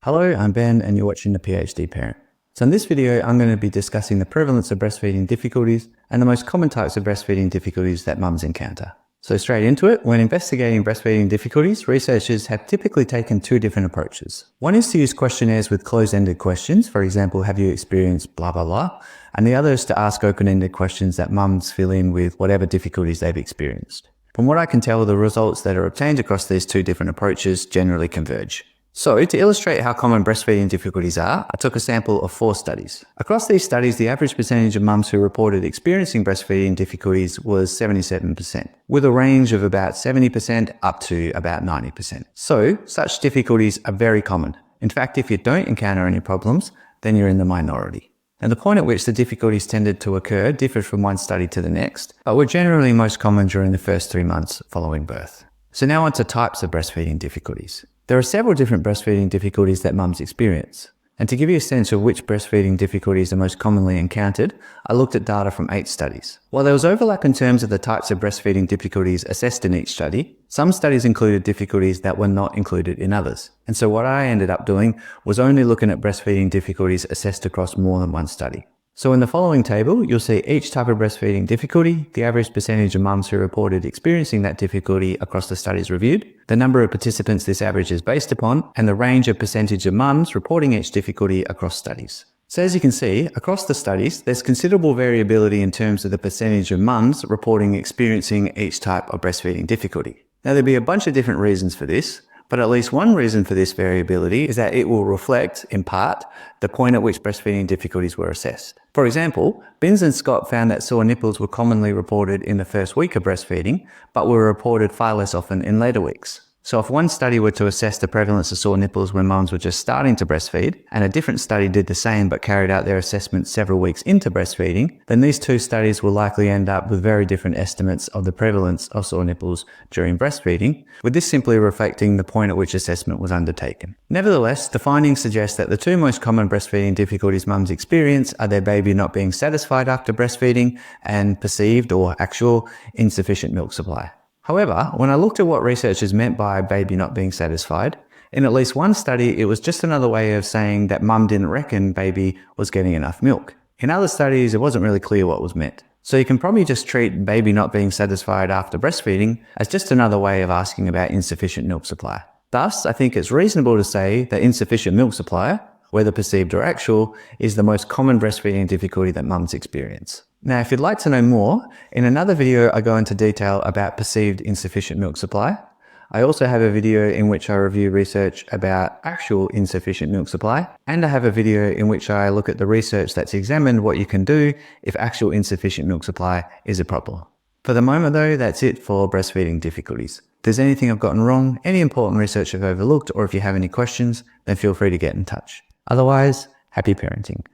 Hello, I'm Ben and you're watching The PhD Parent. So in this video, I'm going to be discussing the prevalence of breastfeeding difficulties and the most common types of breastfeeding difficulties that mums encounter. So straight into it, when investigating breastfeeding difficulties, researchers have typically taken two different approaches. One is to use questionnaires with closed-ended questions, for example, have you experienced blah, blah, blah, and the other is to ask open-ended questions that mums fill in with whatever difficulties they've experienced. From what I can tell, the results that are obtained across these two different approaches generally converge. So, to illustrate how common breastfeeding difficulties are, I took a sample of 4 studies. Across these studies, the average percentage of mums who reported experiencing breastfeeding difficulties was 77%, with a range of about 70% up to about 90%. So, such difficulties are very common. In fact, if you don't encounter any problems, then you're in the minority. And the point at which the difficulties tended to occur differed from one study to the next, but were generally most common during the first 3 months following birth. So now on to types of breastfeeding difficulties. There are several different breastfeeding difficulties that mums experience. And to give you a sense of which breastfeeding difficulties are most commonly encountered, I looked at data from 8 studies. While there was overlap in terms of the types of breastfeeding difficulties assessed in each study, some studies included difficulties that were not included in others. And so what I ended up doing was only looking at breastfeeding difficulties assessed across more than one study. So in the following table, you'll see each type of breastfeeding difficulty, the average percentage of mums who reported experiencing that difficulty across the studies reviewed, the number of participants this average is based upon, and the range of percentage of mums reporting each difficulty across studies. So as you can see, across the studies, there's considerable variability in terms of the percentage of mums reporting experiencing each type of breastfeeding difficulty. Now there'll be a bunch of different reasons for this, but at least one reason for this variability is that it will reflect, in part, the point at which breastfeeding difficulties were assessed. For example, Binns and Scott found that sore nipples were commonly reported in the first week of breastfeeding, but were reported far less often in later weeks. So if one study were to assess the prevalence of sore nipples when mums were just starting to breastfeed, and a different study did the same but carried out their assessment several weeks into breastfeeding, then these two studies will likely end up with very different estimates of the prevalence of sore nipples during breastfeeding, with this simply reflecting the point at which assessment was undertaken. Nevertheless, the findings suggest that the two most common breastfeeding difficulties mums experience are their baby not being satisfied after breastfeeding and perceived or actual insufficient milk supply. However, when I looked at what researchers meant by baby not being satisfied, in at least one study it was just another way of saying that mum didn't reckon baby was getting enough milk. In other studies it wasn't really clear what was meant. So you can probably just treat baby not being satisfied after breastfeeding as just another way of asking about insufficient milk supply. Thus, I think it's reasonable to say that insufficient milk supply, whether perceived or actual, is the most common breastfeeding difficulty that mums experience. Now, if you'd like to know more, in another video I go into detail about perceived insufficient milk supply. I also have a video in which I review research about actual insufficient milk supply, and I have a video in which I look at the research that's examined what you can do if actual insufficient milk supply is a problem. For the moment though, that's it for breastfeeding difficulties. If there's anything I've gotten wrong, any important research I've overlooked, or if you have any questions, then feel free to get in touch. Otherwise, happy parenting.